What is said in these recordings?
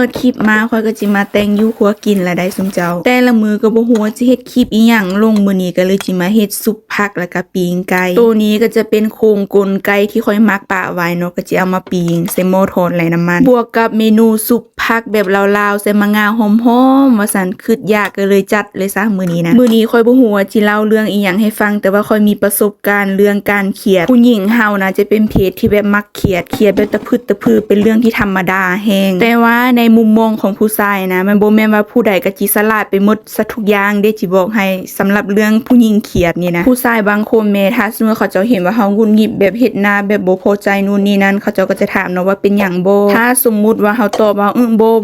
ดคลิปมาค่อยก็จิมาแต่งอยู่ครัวกินละได้ซุมเจ้าแต่ละมือก็บ่ฮู้ว่าสิเฮ็ดคลิปอีหยังลงมื้อนี้ก็เลยจิมาเฮ็ดซุปผักแล้วก็ปิ้งไก่ตัวนี้ก็จะเป็นโครงกลไก่ที่ค่อยมักปะไว้เนาะก็จะเอามาปิ้งใส่หม้อทอดไหลน้ำมันบวกกับเมนูซุปผักแบบลาวๆใส่มะงาวหอมๆว่าซั่นคิดยากก็เลยจัดเลยซะมื้อนี้นะมื้อนี้ค่อยบ่ฮู้ว่าสิเล่าเรื่องอีหยังให้ฟังแต่ว่าค่อยมีประสบการณ์เรื่องการเขียดผู้หญิงเฮานะจะเป็นเพศที่แบบมักเขียดแบบตะพึดตะพือเป็นเรื่องที่ธรรมดาแฮงแต่ว่าในมุมมองของผู้ชายนะมันบ่แม่นว่าผู้ใดก็จิสลาดไปหมดซะทุกอย่างเด้จิบอกให้สำหรับเรื่องผู้หญิงเขียดนี่นะผู้ชายบางคนแม้ถ้าสมมุติเขาเจ้าเห็นว่าเฮาหงุดหงิดแบบเฮ็ดหน้าแบบบ่พอใจนู่นนี่นั่นเขาเจ้าก็จะถามเนาะว่าเป็นหยังบ่ถ้าสมมุติว่าเฮาตอบว่า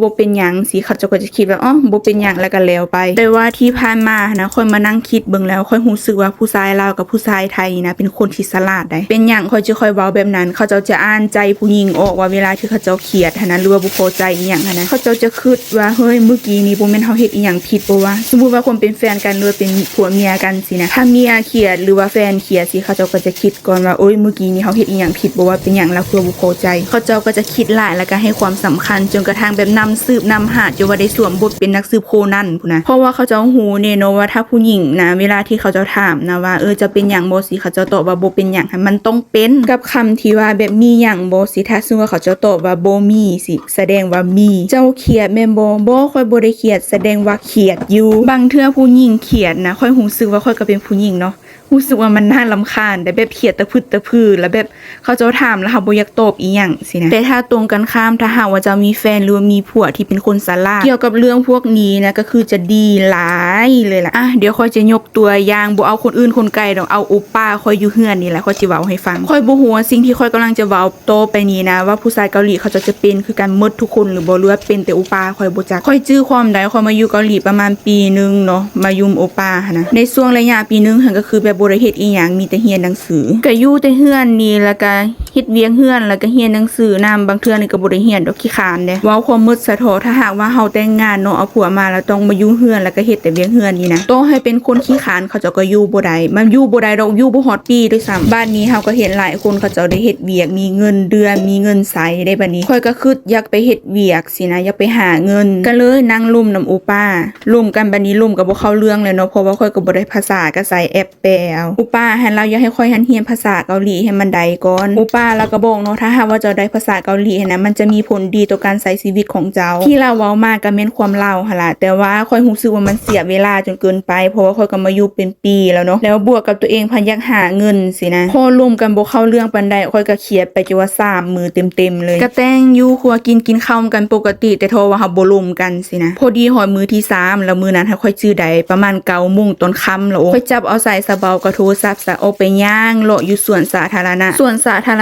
บ่เป็นหยังสิเขาเจ้าก็จะคิดว่าอ๋อบ่เป็นหยังแล้วก็แล้วไปแต่ว่าที่ผ่านมานะค่อยมานั่งคิดเบิ่งแล้วค่อยรู้สึกว่าผู้ชายลาวกับผู้ชายไทยนะเป็นคนที่ฉลาดได้เป็นหยังค่อยจะค่อยเว้าแบบนั้นเขาเจ้าจะอ่านใจผู้หญิงออกว่าเวลาที่เขาเจ้าเครียดนะหรือว่าบ่พอใจอีหยังนะเขาเจ้าจะคิดว่าเฮ้ยเมื่อกี้นี้บ่แม่นเฮาเฮ็ดอีหยังผิดบ่วะสมมุติว่าคนเป็นแฟนกันหรือเป็นผัวเมียกันสินะถ้าเมียเครียดหรือว่าแฟนเครียดสิเขาเจ้าก็จะคิดก่อนว่าโอ๊ยเมื่อกี้นี้เฮาเฮ็ดอีหยังผิดบ่ว่าเป็นหยังแล้วคือบ่พอใจเขาเจ้าก็จะคิดหลายแล้วก็ให้ความสำคัญจนกระทั่งแบบนำสืบนำหาจนว่าได้สวมบทเป็นนักสืบโคนันพุ่นนะเพราะว่าเขาเจ้าฮู้แน่เนาะว่าถ้าผู้หญิงนะเวลาที่เขาเจ้าถามนะว่าจะเป็นหยังบ่สิเขาเจ้าตอบว่าบ่เป็นหยังมันต้องเป็นกับคำที่ว่าแบบมีหยังบ่สิถ้าซึ่งว่าเขาเจ้าตอบว่าบ่มีสิแสดงว่ามีเจ้าเครียดแม่นบ่ค่อยบ่ได้เครียดแสดงว่าเครียดอยู่บางเทื่อผู้หญิงเครียดนะค่อยรู้สึกว่าค่อยก็เป็นผู้หญิงเนาะรู้สึกว่ามันน่ารำคาญแต่แบบเครียดตะพึดตะพือแล้วแบบเขาเจ้าถามแล้วเขาบ่อยากตอบอีหยังสินะแต่ถ้าตรงกันข้ามถ้าหากว่าเจ้ามีแฟนหรือว่ามีผัวที่เป็นคนฉลาดเกี่ยวกับเรื่องพวกนี้นะก็คือจะดีหลายเลยล่ะเดี๋ยวค่อยจะยกตัวอย่างบ่เอาคนอื่นคนไกลดอกเอาโอป้าค่อยอยู่เฮือนนี่แหละค่อยสิเว้าให้ฟังค่อยบ่ฮู้ว่าสิ่งที่ค่อยกำลังจะเว้าโตไปนี้นะว่าผู้ชายเกาหลีเขาจะเป็นคือกันหมดทุกคนหรือบ่หรือว่าเป็นแต่โอป้าค่อยบ่จักค่อยจื้อความได้ค่อยมาอยู่เกาหลีประมาณปีนึงเนาะมายุ่มโอป้านะในช่วงระยะปีนึงก็คือแบบบ่ได้เฮ็ดอีหยังมีแต่เรียนหนังสือก็อยู่แต่เฮือนนี่แล้วก็เฮ็ดเวียงเฮือนแล้วก็เรียนหนังสือนำบางเทื่อนี่ก็บ่ได้เรียนดอกขี้คร้านเด้เว้าความมืดสะโถถ้าหากว่าเฮาแต่งงานเนาะเอาผัวมาแล้วต้องมาอยู่เฮือนแล้วก็เฮ็ดแต่เวียงเฮือนนี่นะโตให้เป็นคนขี้คร้านเขาเจ้าก็อยู่บ่ได้มันอยู่บ่ได้ดอกอยู่บ่ฮอดปีด้วยซ้ำบ้านนี้เฮาก็เห็นหลายคนเขาเจ้าได้เฮ็ดเวียกมีเงินเดือนมีเงินใช้ได้บัดนี้ค่อยก็คิดอยากไปเฮ็ดเวียกสินะอยากไปหาเงินก็เลยนั่งลุ่มนำโอป้าลุ่มกันบัดนี้ลุ่มก็บ่เข้าเรื่องเลยเนาะเพราะว่าค่อยก็บ่ได้ภาษาก็ใส่แอปแปลเอาโอป้าให้เราอยากให้ค่อยหันเรียนภาษาเกาหลีให้มันได้ก่อนโอป้าแล้วก็บอกเนาะถ้าหากว่าเจ้าได้ภาษาเกาหลีนะมันจะมีผลดีต่อการใช้ชีวิตของเจ้าที่เราเว้ามาก็แม่นความเล่าหั่นล่ะแต่ว่าค่อยรู้สึกว่ามันเสียเวลาจนเกินไปเพราะว่าค่อยก็มาอยู่เป็นปีแล้วเนาะแล้วบวกกับตัวเองพยักหาเงินสินะพอรวมกันบ่เข้าเรื่องปานใดค่อยก็เครียดไปจนว่า3มื้อเต็มๆเลยก็แต่งอยู่ครัวกินข้าวกันปกติแต่โทว่าเฮาบ่รวมกันสินะพอดีหอยมื้อที่3แล้วมื้อนั้นค่อยจื้อได้ประมาณ9:00 นตอนค่ำแล้วค่อยจับเอาใส่สะเบากับโทรศัพท์ซะออกไปย่างเลาะอยู่สวนสาธาร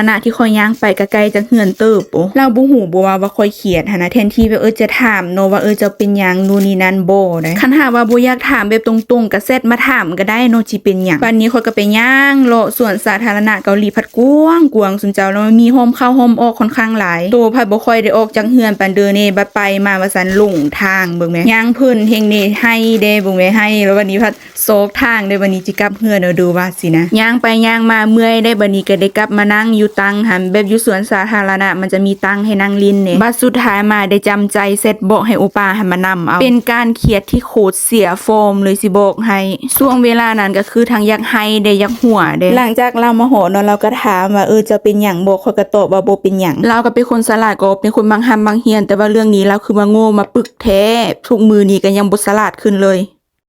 ณะที่ค่อยย่างไปก็ไกลจากเฮือนเติบเราบ่ฮู้บ่ว่าค่อยเครียดหั่นนะแทนที่แบบจะถามเนาะว่าจะเป็นหยังนู่นนี่นั่นบ่ได้คันหากว่าบ่อยากถามแบบตรงๆก็แซดมาถามก็ได้เนาะสิเป็นหยังบัดนี้ค่อยก็ไปย่างเลาะสวนสาธารณะเกาหลีพัดกว้างสุนเจ้าแล้วมันมีโฮมเข้าโฮมออกค่อนข้างหลายโตพัดบ่ค่อยได้ออกจากเฮือนปานเด้อนี่บัดไปมาว่าซั่นหลงทางเบิ่งแม่ย่างเพิ่นเฮงนี่ให้เด้เบิ่งแม่ให้แล้ววันนี้พัดโซกทางได้วันนี้สิกลับเฮือนเอาดูว่าสินะย่างไปย่างมาเมื่อยได้บัดนี้ก็ได้กลับมานั่งอยู่ตังหันแบบอยู่สวนสาธารณะมันจะมีตังให้นั่งลินเนี่ยบัดสุดท้ายมาได้จำใจเสร็จบอกให้โอป้าให้มานำเอาเป็นการเขียดที่โคตรเสียโฟมเลยสิบอกให้ช่วงเวลานั้นก็คือทั้งอยากให้ได้อยากหัวได้หลังจากเรามาหอเนาะเราก็ถามว่าจะเป็นหยังบอกเขาก็ตอบว่าบ่เป็นหยังเราก็เป็นคนฉลาดก็เป็นคนบางหำบางเฮียนแต่ว่าเรื่องนี้เราคือมาโง่มาปึกแท้ทุกมือนี้ก็ยังบ่ฉลาดขึ้นเลย